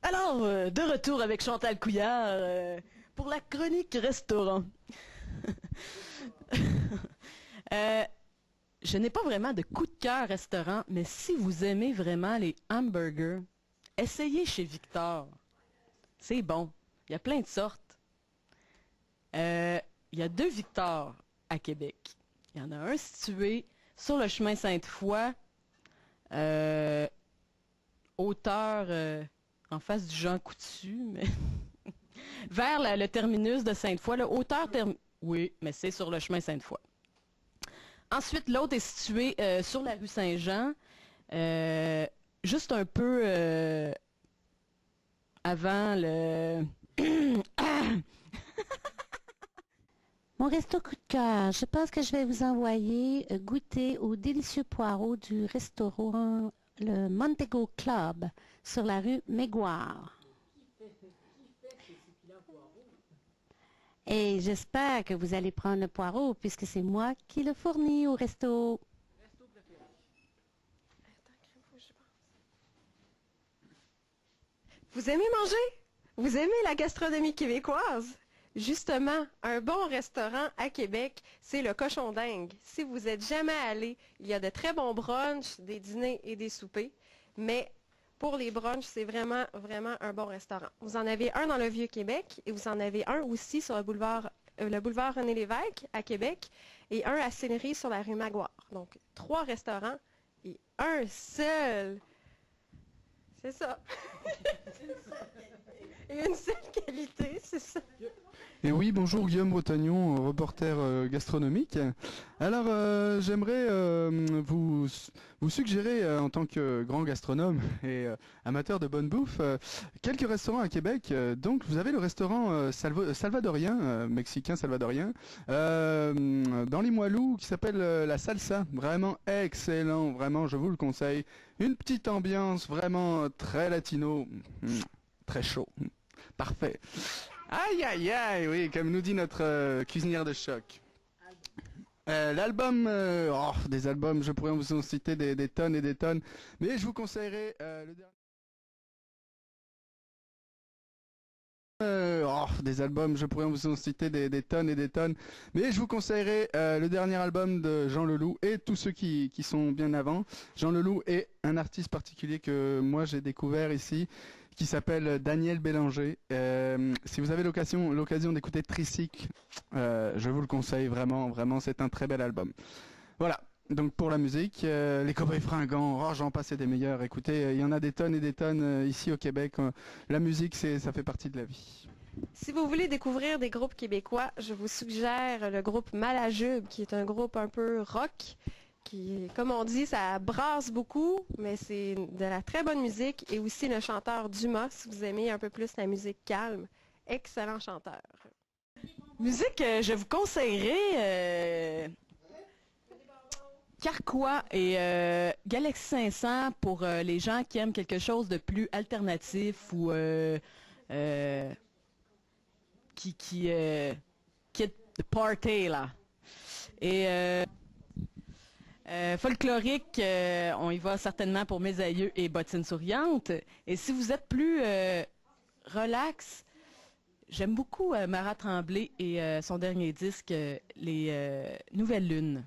Alors, de retour avec Chantal Couillard pour la chronique restaurant. Euh, je n'ai pas vraiment de coup de cœur restaurant, mais si vous aimez vraiment les hamburgers, essayez chez Victor. C'est bon. Il y a plein de sortes. Euh, il y a deux Victor à Québec. Il y en a un situé sur le chemin Sainte-Foy, euh, hauteur en face du Jean Coutu, mais vers le terminus de Sainte-Foy. Oui, mais c'est sur le chemin Sainte-Foy. Ensuite, l'autre est situé sur la rue Saint-Jean, euh, juste un peu avant le... Mon resto coup de cœur, je pense que je vais vous envoyer goûter aux délicieux poireaux du restaurant le Montego Club sur la rue Mégoire. Et j'espère que vous allez prendre le poireau puisque c'est moi qui le fournis au resto. Vous aimez manger? Vous aimez la gastronomie québécoise? Justement, un bon restaurant à Québec, c'est le Cochon d'Inde. Si vous n'êtes jamais allé, il y a de très bons brunchs, des dîners et des soupers. Mais pour les brunchs, c'est vraiment, vraiment un bon restaurant. Vous en avez un dans le Vieux-Québec et vous en avez un aussi sur le boulevard René-Lévesque à Québec et un à Seinery sur la rue Maguire. Donc, 3 restaurants et un seul. C'est ça. Et une seule qualité, c'est ça. Et oui, bonjour Guillaume Brotagnon, reporter gastronomique. Alors, j'aimerais vous suggérer, en tant que grand gastronome et amateur de bonne bouffe, quelques restaurants à Québec. Donc, vous avez le restaurant salvadorien, mexicain salvadorien, dans les Moilous, qui s'appelle La Salsa. Vraiment excellent, vraiment, je vous le conseille. Une petite ambiance, vraiment très latino, très chaud, parfait. Aïe aïe aïe, oui, comme nous dit notre cuisinière de choc. L'album, des albums, je pourrais vous en citer des tonnes et des tonnes, mais je vous conseillerais le dernier. Des albums, je pourrais vous en citer des tonnes et des tonnes, mais je vous conseillerais le dernier album de Jean Leloup et tous ceux qui sont bien avant. Jean Leloup est un artiste particulier que moi j'ai découvert ici, qui s'appelle Daniel Bélanger. Si vous avez l'occasion d'écouter Tricycle, je vous le conseille vraiment, vraiment, c'est un très bel album. Voilà. Donc pour la musique, les Cowboys Fringants, j'en passe et des meilleurs. Écoutez, il y en a des tonnes et des tonnes ici au Québec. La musique, ça fait partie de la vie. Si vous voulez découvrir des groupes québécois, je vous suggère le groupe Malajube, qui est un groupe un peu rock, qui, comme on dit, ça brasse beaucoup, mais c'est de la très bonne musique. Et aussi le chanteur Dumas, si vous aimez un peu plus la musique calme. Excellent chanteur. Musique, je vous conseillerais Carquois et Galaxy 500 pour les gens qui aiment quelque chose de plus alternatif ou euh, qui est de party, là. Et folklorique, on y va certainement pour Mes aïeux et Bottines souriantes. Et si vous êtes plus relax, j'aime beaucoup Marat Tremblay et son dernier disque, Les Nouvelles Lunes.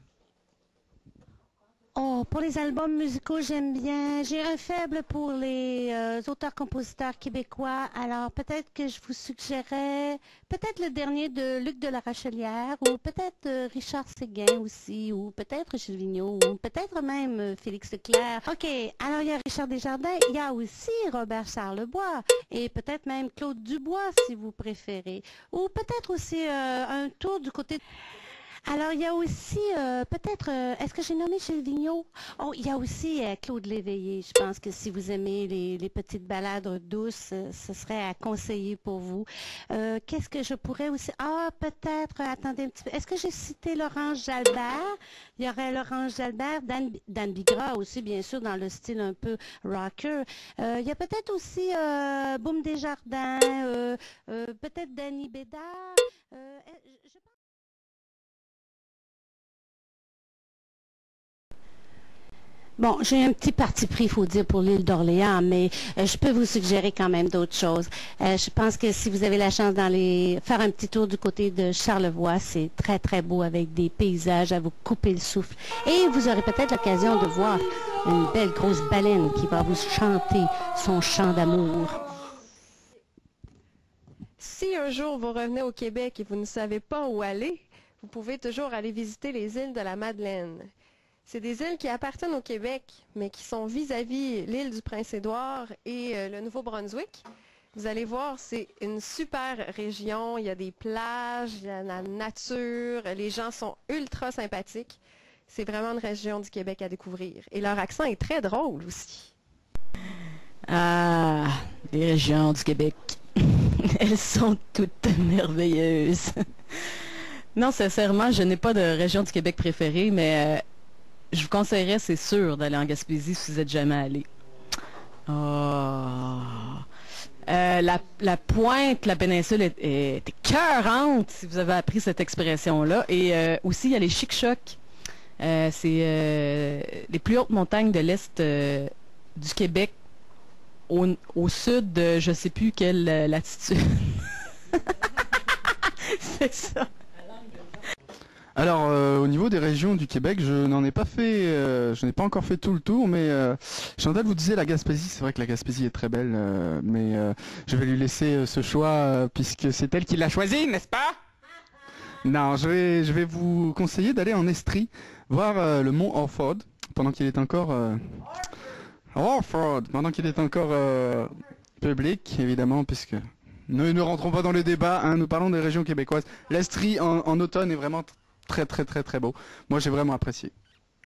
Oh, pour les albums musicaux, j'aime bien. J'ai un faible pour les auteurs-compositeurs québécois. Alors, peut-être que je vous suggérerais peut-être le dernier de Luc de la Rochelière, ou peut-être Richard Séguin aussi, ou peut-être Gilles Vigneault, ou peut-être même Félix Leclerc. OK, alors il y a Richard Desjardins, il y a aussi Robert Charlebois, et peut-être même Claude Dubois, si vous préférez. Ou peut-être aussi un tour du côté... Alors, il y a aussi, peut-être, est-ce que j'ai nommé Gilles Vigneault? Oh, il y a aussi Claude Léveillé. Je pense que si vous aimez les petites balades douces, ce serait à conseiller pour vous. Qu'est-ce que je pourrais aussi... Ah, peut-être, attendez un petit peu. Est-ce que j'ai cité Laurence Jalbert? Il y aurait Laurence Jalbert, Dan Bigra aussi, bien sûr, dans le style un peu rocker. Il y a peut-être aussi Boum Desjardins, peut-être Danny Bédard. Je Bon, j'ai un petit parti pris, il faut dire, pour l'île d'Orléans, mais je peux vous suggérer quand même d'autres choses. Je pense que si vous avez la chance d'aller faire un petit tour du côté de Charlevoix, c'est très, très beau avec des paysages à vous couper le souffle. Et vous aurez peut-être l'occasion de voir une belle grosse baleine qui va vous chanter son chant d'amour. Si un jour vous revenez au Québec et vous ne savez pas où aller, vous pouvez toujours aller visiter les îles de la Madeleine. C'est des îles qui appartiennent au Québec, mais qui sont vis-à-vis l'île du Prince-Édouard et le Nouveau-Brunswick. Vous allez voir, c'est une super région. Il y a des plages, il y a la nature, les gens sont ultra sympathiques. C'est vraiment une région du Québec à découvrir. Et leur accent est très drôle aussi. Ah, les régions du Québec. Elles sont toutes merveilleuses. Non, sincèrement, je n'ai pas de région du Québec préférée, mais je vous conseillerais, c'est sûr, d'aller en Gaspésie si vous n'êtes jamais allé. Oh. La pointe, la péninsule est écœurante, si vous avez appris cette expression-là. Et aussi, il y a les Chic-Chocs. C'est les plus hautes montagnes de l'Est du Québec, au sud de je ne sais plus quelle latitude. C'est ça. Alors, au niveau des régions du Québec, je n'ai pas encore fait tout le tour, mais Chantal vous disait la Gaspésie, c'est vrai que la Gaspésie est très belle, mais je vais lui laisser ce choix puisque c'est elle qui l'a choisi, n'est-ce pas? Non, je vais vous conseiller d'aller en Estrie, voir le mont Orford, pendant qu'il est encore public, évidemment, puisque ne rentrons pas dans le débat, hein, nous parlons des régions québécoises. L'Estrie en automne est vraiment très très très très beau. Moi j'ai vraiment apprécié.